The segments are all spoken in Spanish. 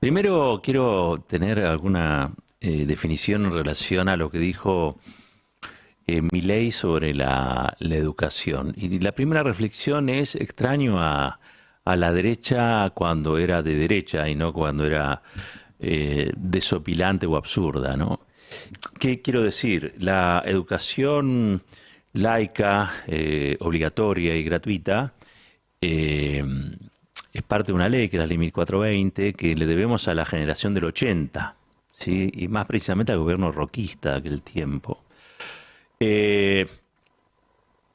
Primero quiero tener alguna definición en relación a lo que dijo Milei sobre la educación. Y la primera reflexión es extraño a la derecha cuando era de derecha y no cuando era desopilante o absurda, ¿no? ¿Qué quiero decir? La educación laica, obligatoria y gratuita eh, es parte de una ley, que es la ley 1420, que le debemos a la generación del 80, ¿sí? Y más precisamente al gobierno roquista de aquel tiempo. Eh,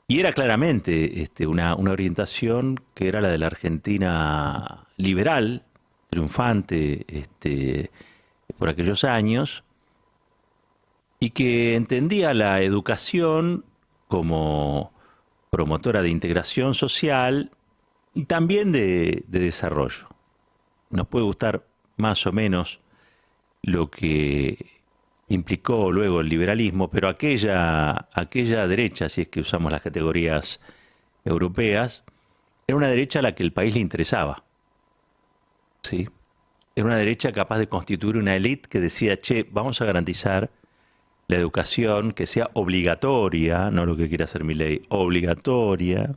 y era claramente una orientación que era la de la Argentina liberal, triunfante por aquellos años, y que entendía la educación como promotora de integración social y también de desarrollo. Nos puede gustar más o menos lo que implicó luego el liberalismo, pero aquella derecha, si es que usamos las categorías europeas, era una derecha a la que el país le interesaba, ¿sí? Era una derecha capaz de constituir una élite que decía, che, vamos a garantizar la educación que sea obligatoria, no lo que quiere hacer mi ley, obligatoria,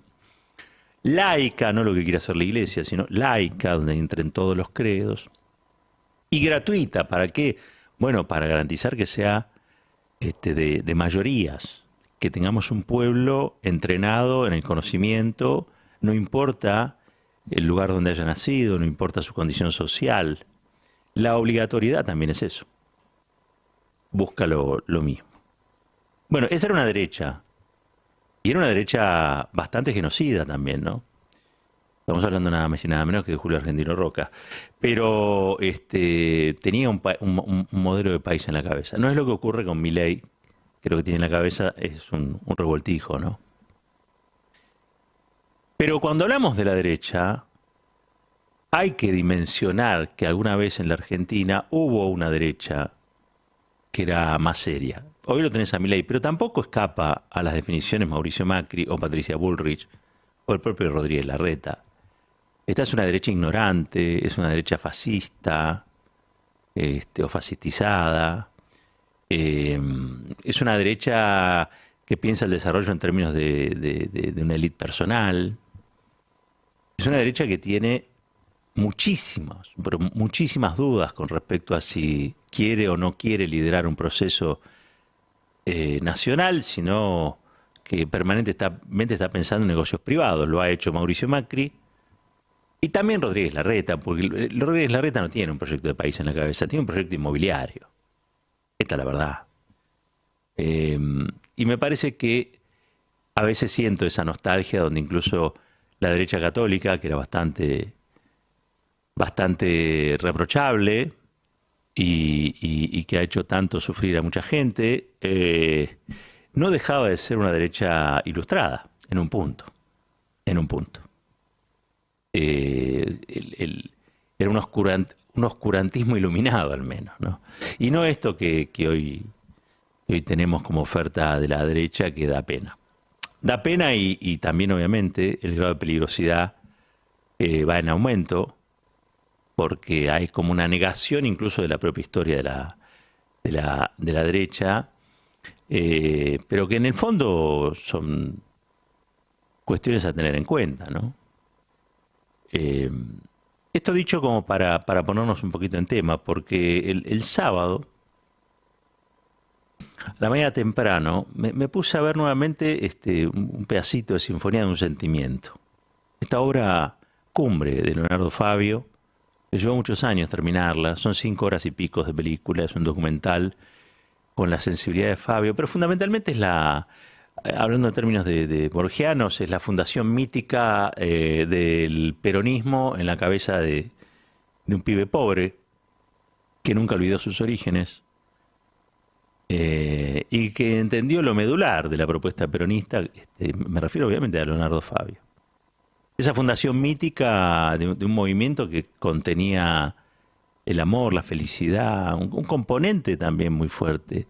laica, no lo que quiere hacer la iglesia, sino laica, donde entren todos los credos, y gratuita. ¿Para qué? Bueno, para garantizar que sea de mayorías, que tengamos un pueblo entrenado en el conocimiento, no importa el lugar donde haya nacido, no importa su condición social. La obligatoriedad también es eso, busca lo mismo. Bueno, esa era una derecha, y era una derecha bastante genocida también, ¿no? Estamos hablando nada más y nada menos que de Julio Argentino Roca. Pero tenía un modelo de país en la cabeza. No es lo que ocurre con Milei, que lo que tiene en la cabeza es un revoltijo, ¿no? Pero cuando hablamos de la derecha, hay que dimensionar que alguna vez en la Argentina hubo una derecha que era más seria. Hoy lo tenés a Milei, pero tampoco escapa a las definiciones Mauricio Macri o Patricia Bullrich o el propio Rodríguez Larreta. Esta es una derecha ignorante, es una derecha fascista o fascistizada, es una derecha que piensa el desarrollo en términos de una élite personal, es una derecha que tiene muchísimas, pero muchísimas dudas con respecto a si quiere o no quiere liderar un proceso nacional, sino que permanentemente está pensando en negocios privados. Lo ha hecho Mauricio Macri. Y también Rodríguez Larreta, porque Rodríguez Larreta no tiene un proyecto de país en la cabeza, tiene un proyecto inmobiliario. Esta es la verdad. Y me parece que a veces siento esa nostalgia donde incluso la derecha católica, que era bastante reprochable y que ha hecho tanto sufrir a mucha gente, no dejaba de ser una derecha ilustrada en un punto. En un punto. Era un oscurantismo iluminado al menos, ¿no? Y no esto que hoy tenemos como oferta de la derecha, que da pena. Da pena y también obviamente el grado de peligrosidad va en aumento, porque hay como una negación incluso de la propia historia de la derecha, pero que en el fondo son cuestiones a tener en cuenta, ¿no? Eh, Esto dicho como para ponernos un poquito en tema, porque el sábado, a la mañana temprano, me puse a ver nuevamente un pedacito de Sinfonía de un Sentimiento. Esta obra cumbre de Leonardo Fabio, que llevó muchos años terminarla, son 5 horas y pico de película, es un documental con la sensibilidad de Fabio, pero fundamentalmente hablando en términos de borgianos, es la fundación mítica del peronismo en la cabeza de un pibe pobre que nunca olvidó sus orígenes y que entendió lo medular de la propuesta peronista. Me refiero obviamente a Leonardo Fabio. Esa fundación mítica de un movimiento que contenía el amor, la felicidad, un componente también muy fuerte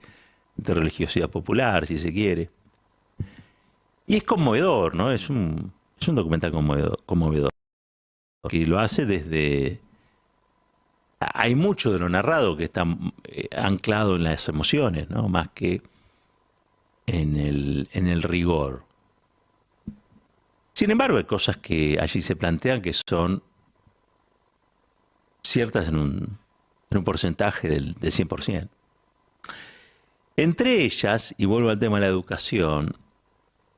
de religiosidad popular, si se quiere. Y es conmovedor, ¿no? Es un documental conmovedor, que lo hace hay mucho de lo narrado que está anclado en las emociones, ¿no? Más que en el rigor. Sin embargo, hay cosas que allí se plantean que son ciertas en un porcentaje del 100%. Entre ellas, y vuelvo al tema de la educación,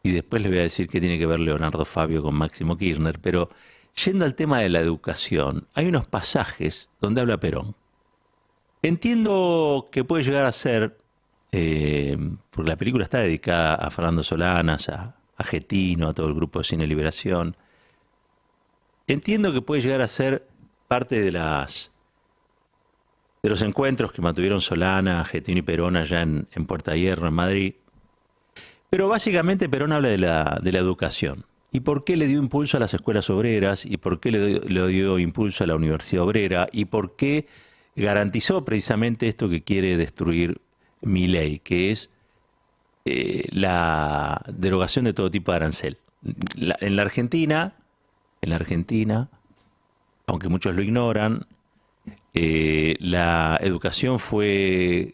y después les voy a decir qué tiene que ver Leonardo Fabio con Máximo Kirchner, pero yendo al tema de la educación, hay unos pasajes donde habla Perón. Entiendo que puede llegar a ser, porque la película está dedicada a Fernando Solanas, a Getino, a todo el grupo de Cine Liberación. Entiendo que puede llegar a ser parte de los encuentros que mantuvieron Solana, Getino y Perón allá en Puerta de Hierro, en Madrid. Pero básicamente Perón habla de la educación. ¿Y por qué le dio impulso a las escuelas obreras? ¿Y por qué le dio impulso a la Universidad Obrera? ¿Y por qué garantizó precisamente esto que quiere destruir Milei, que es la derogación de todo tipo de arancel? En la Argentina, aunque muchos lo ignoran, la educación fue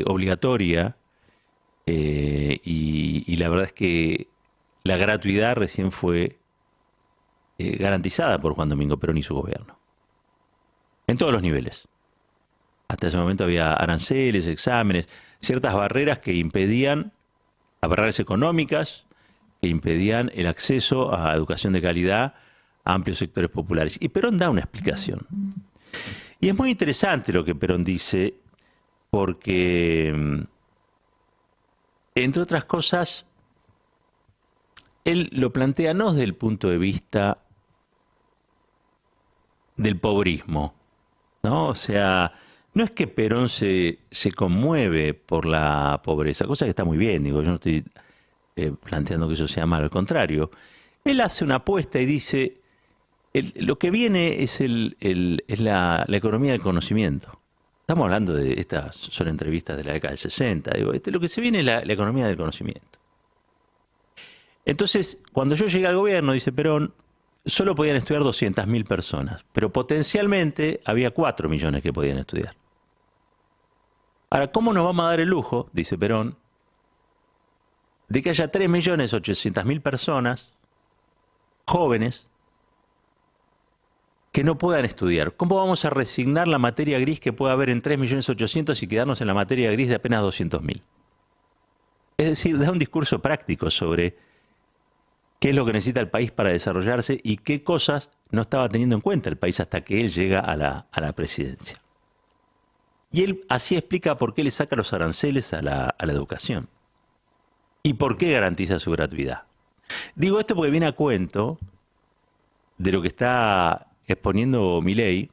obligatoria, y la verdad es que la gratuidad recién fue garantizada por Juan Domingo Perón y su gobierno, en todos los niveles. Hasta ese momento había aranceles, exámenes, ciertas barreras que impedían, barreras económicas, que impedían el acceso a educación de calidad a amplios sectores populares. Y Perón da una explicación. Y es muy interesante lo que Perón dice, porque, entre otras cosas, él lo plantea no desde el punto de vista del pobrismo, ¿no? O sea, no es que Perón se conmueve por la pobreza, cosa que está muy bien, digo, yo no estoy planteando que eso sea malo, al contrario. Él hace una apuesta y dice, lo que viene es la economía del conocimiento. Estamos hablando de, estas son entrevistas de la década del 60, digo, lo que se viene es la economía del conocimiento. Entonces, cuando yo llegué al gobierno, dice Perón, solo podían estudiar 200.000 personas, pero potencialmente había 4 millones que podían estudiar. Ahora, ¿cómo nos vamos a dar el lujo, dice Perón, de que haya 3.800.000 personas jóvenes que no puedan estudiar? ¿Cómo vamos a resignar la materia gris que puede haber en 3.800.000 y quedarnos en la materia gris de apenas 200.000? Es decir, da un discurso práctico sobre qué es lo que necesita el país para desarrollarse y qué cosas no estaba teniendo en cuenta el país hasta que él llega a la presidencia. Y él así explica por qué le saca los aranceles a la educación y por qué garantiza su gratuidad. Digo esto porque viene a cuento de lo que está exponiendo Milei,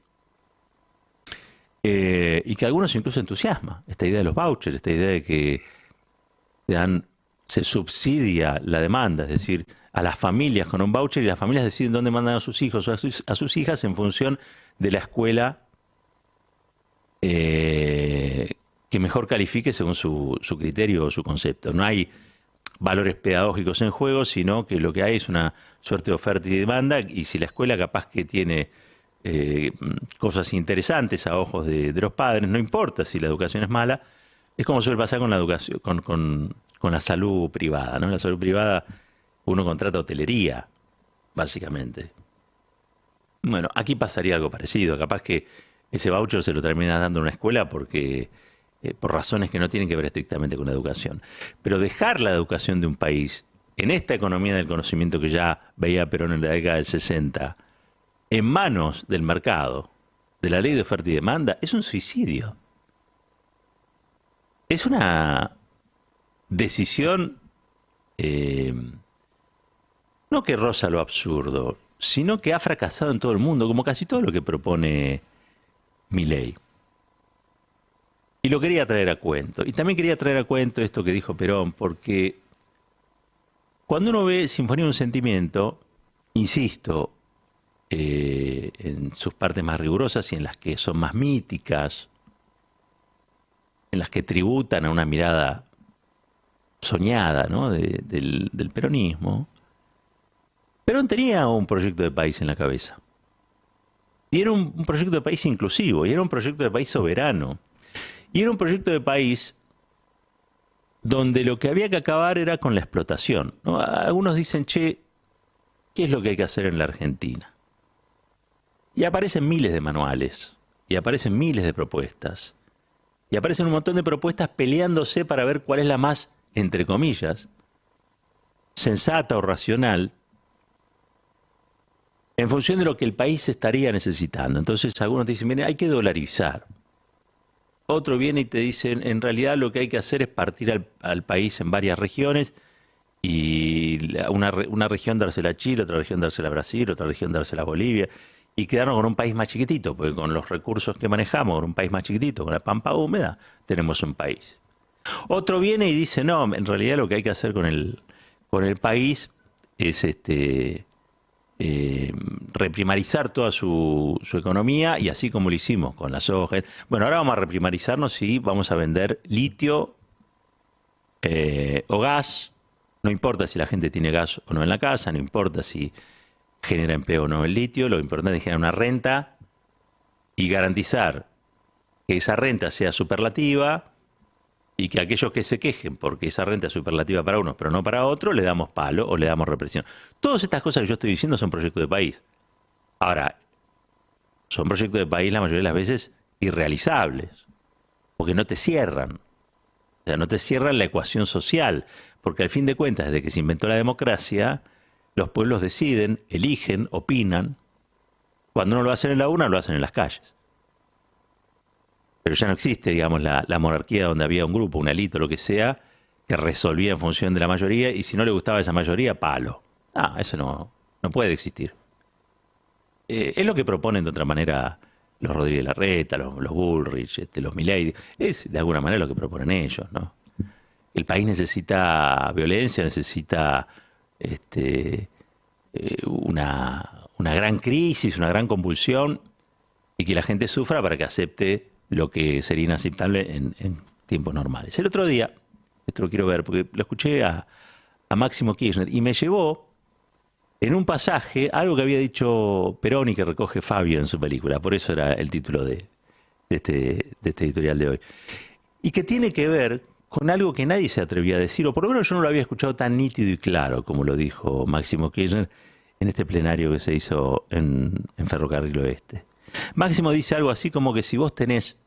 y que a algunos incluso entusiasma, esta idea de los vouchers, esta idea de que se subsidia la demanda, es decir, a las familias con un voucher, y las familias deciden dónde mandan a sus hijos o a sus hijas en función de la escuela que mejor califique según su criterio o su concepto. No hay valores pedagógicos en juego, sino que lo que hay es una suerte de oferta y demanda, y si la escuela capaz que tiene cosas interesantes a ojos de los padres, no importa si la educación es mala, es como suele pasar con la educación, con la salud privada, ¿no? En la salud privada uno contrata hotelería, básicamente. Bueno, aquí pasaría algo parecido, capaz que ese voucher se lo termina dando a una escuela porque por razones que no tienen que ver estrictamente con la educación. Pero dejar la educación de un país, en esta economía del conocimiento que ya veía Perón en la década del 60, en manos del mercado, de la ley de oferta y demanda, es un suicidio. Es una decisión no que roza lo absurdo, sino que ha fracasado en todo el mundo, como casi todo lo que propone Milei. Y lo quería traer a cuento. Y también quería traer a cuento esto que dijo Perón, porque cuando uno ve Sinfonía de un Sentimiento, insisto, en sus partes más rigurosas y en las que son más míticas, en las que tributan a una mirada soñada, ¿no? del peronismo, Perón tenía un proyecto de país en la cabeza. Y era un proyecto de país inclusivo, y era un proyecto de país soberano. Y era un proyecto de país donde lo que había que acabar era con la explotación, ¿no? Algunos dicen, che, ¿qué es lo que hay que hacer en la Argentina? Y aparecen miles de manuales, y aparecen miles de propuestas, y aparecen un montón de propuestas peleándose para ver cuál es la más, entre comillas, sensata o racional, en función de lo que el país estaría necesitando. Entonces algunos dicen, miren, hay que dolarizar. Otro viene y te dice, en realidad lo que hay que hacer es partir al país en varias regiones y una región dársela a Chile, otra región dársela a Brasil, otra región dársela a Bolivia y quedarnos con un país más chiquitito, porque con los recursos que manejamos, con un país más chiquitito, con la pampa húmeda, tenemos un país. Otro viene y dice, no, en realidad lo que hay que hacer con el país es reprimarizar toda su economía y así como lo hicimos con la soja. Bueno, ahora vamos a reprimarizarnos y vamos a vender litio o gas. No importa si la gente tiene gas o no en la casa, no importa si genera empleo o no el litio, lo importante es generar una renta y garantizar que esa renta sea superlativa y que aquellos que se quejen porque esa renta es superlativa para unos pero no para otros, le damos palo o le damos represión. Todas estas cosas que yo estoy diciendo son proyectos de país. Ahora, son proyectos de país la mayoría de las veces irrealizables, porque no te cierran. O sea, no te cierran la ecuación social, porque al fin de cuentas, desde que se inventó la democracia, los pueblos deciden, eligen, opinan. Cuando no lo hacen en la urna, lo hacen en las calles. Pero ya no existe, digamos, la monarquía donde había un grupo, una élite o lo que sea, que resolvía en función de la mayoría, y si no le gustaba esa mayoría, palo. Eso no puede existir. Es lo que proponen de otra manera los Rodríguez Larreta, los Bullrich, los Milei. Es de alguna manera lo que proponen ellos, ¿no? El país necesita violencia, necesita una gran crisis, una gran convulsión, y que la gente sufra para que acepte lo que sería inaceptable en tiempos normales. El otro día, esto lo quiero ver, porque lo escuché a Máximo Kirchner, y me llevó en un pasaje algo que había dicho Perón y que recoge Fabio en su película, por eso era el título de este editorial de hoy, y que tiene que ver con algo que nadie se atrevía a decir, o por lo menos yo no lo había escuchado tan nítido y claro como lo dijo Máximo Kirchner en este plenario que se hizo en Ferrocarril Oeste. Máximo dice algo así como que si vos tenés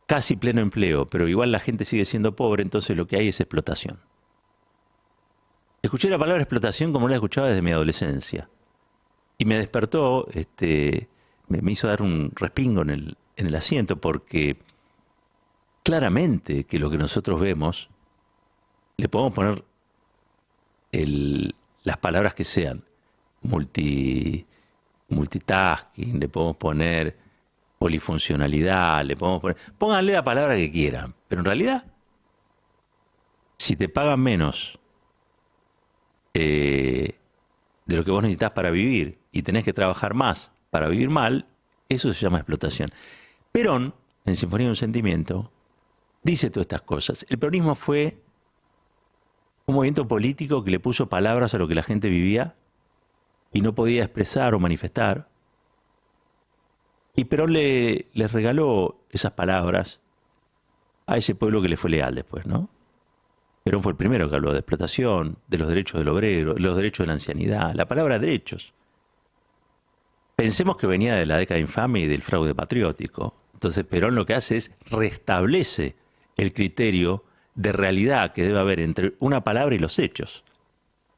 casi pleno empleo, pero igual la gente sigue siendo pobre, entonces lo que hay es explotación. Escuché la palabra explotación como no la escuchaba desde mi adolescencia. Y me despertó, me hizo dar un respingo en el asiento, porque claramente que lo que nosotros vemos, le podemos poner las palabras que sean, multitasking, le podemos poner polifuncionalidad, le podemos poner, pónganle la palabra que quieran, pero en realidad, si te pagan menos de lo que vos necesitas para vivir y tenés que trabajar más para vivir mal, eso se llama explotación. Perón, en Sinfonía de un Sentimiento, dice todas estas cosas. El peronismo fue un movimiento político que le puso palabras a lo que la gente vivía y no podía expresar o manifestar. Y Perón les regaló esas palabras a ese pueblo que le fue leal después, ¿no? Perón fue el primero que habló de explotación, de los derechos del obrero, de los derechos de la ancianidad, la palabra derechos. Pensemos que venía de la década infame y del fraude patriótico. Entonces Perón lo que hace es restablece el criterio de realidad que debe haber entre una palabra y los hechos.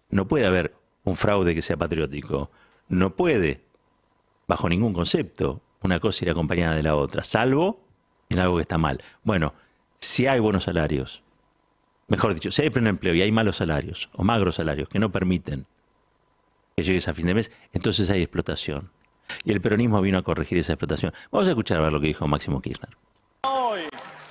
No puede haber un fraude que sea patriótico. No puede, bajo ningún concepto, una cosa ir acompañada de la otra, salvo en algo que está mal. Bueno, si hay buenos salarios, mejor dicho, si hay pleno empleo y hay malos salarios o magros salarios que no permiten que llegues a fin de mes, entonces hay explotación. Y el peronismo vino a corregir esa explotación. Vamos a escuchar a ver lo que dijo Máximo Kirchner. Hoy,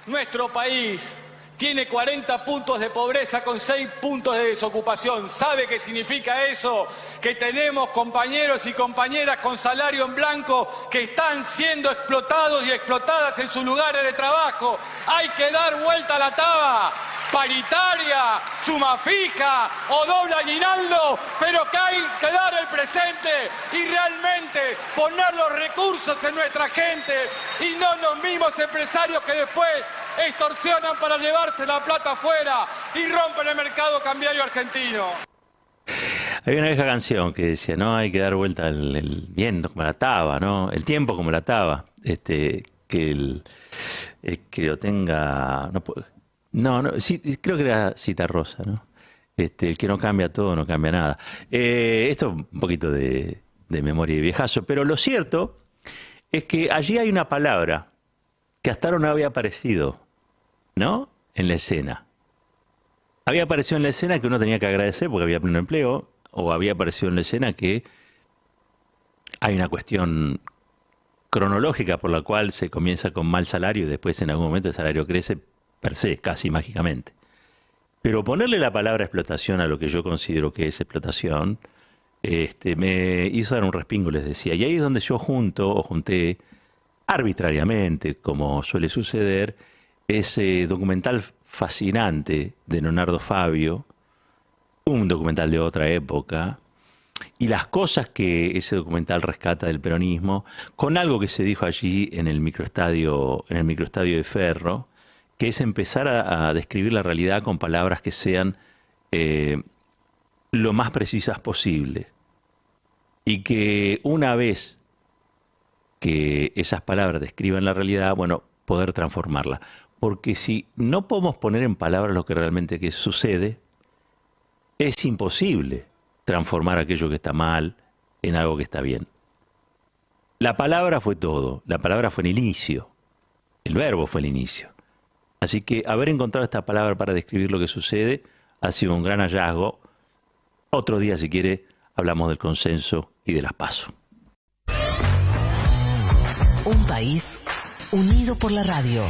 nuestro país tiene 40 puntos de pobreza con 6 puntos de desocupación. ¿Sabe qué significa eso? Que tenemos compañeros y compañeras con salario en blanco que están siendo explotados y explotadas en sus lugares de trabajo. Hay que dar vuelta a la taba. paritaria, suma fija o doble aguinaldo, pero que hay que dar el presente y realmente poner los recursos en nuestra gente y no los mismos empresarios que después extorsionan para llevarse la plata afuera y rompen el mercado cambiario argentino. Había una vieja canción que decía, no, hay que dar vuelta el viento como la taba, ¿no? El tiempo como la taba. Que el que lo tenga... No, sí, creo que era Cita Rosa, ¿no? El que no cambia todo, no cambia nada. Esto es un poquito de memoria de viejazo, pero lo cierto es que allí hay una palabra que hasta ahora no había aparecido, ¿no? En la escena. Había aparecido en la escena que uno tenía que agradecer porque había pleno empleo, o había aparecido en la escena que hay una cuestión cronológica por la cual se comienza con mal salario y después en algún momento el salario crece per se, casi mágicamente. Pero ponerle la palabra explotación a lo que yo considero que es explotación, me hizo dar un respingo, les decía. Y ahí es donde yo junté arbitrariamente, como suele suceder, ese documental fascinante de Leonardo Fabio, un documental de otra época, y las cosas que ese documental rescata del peronismo, con algo que se dijo allí en el microestadio de Ferro, que es empezar a describir la realidad con palabras que sean lo más precisas posible. Y que una vez que esas palabras describan la realidad, bueno, poder transformarla. Porque si no podemos poner en palabras lo que realmente que sucede, es imposible transformar aquello que está mal en algo que está bien. La palabra fue todo, la palabra fue el inicio, el verbo fue el inicio. Así que haber encontrado esta palabra para describir lo que sucede ha sido un gran hallazgo. Otro día, si quiere, hablamos del consenso y de las PASO. Un país unido por la radio.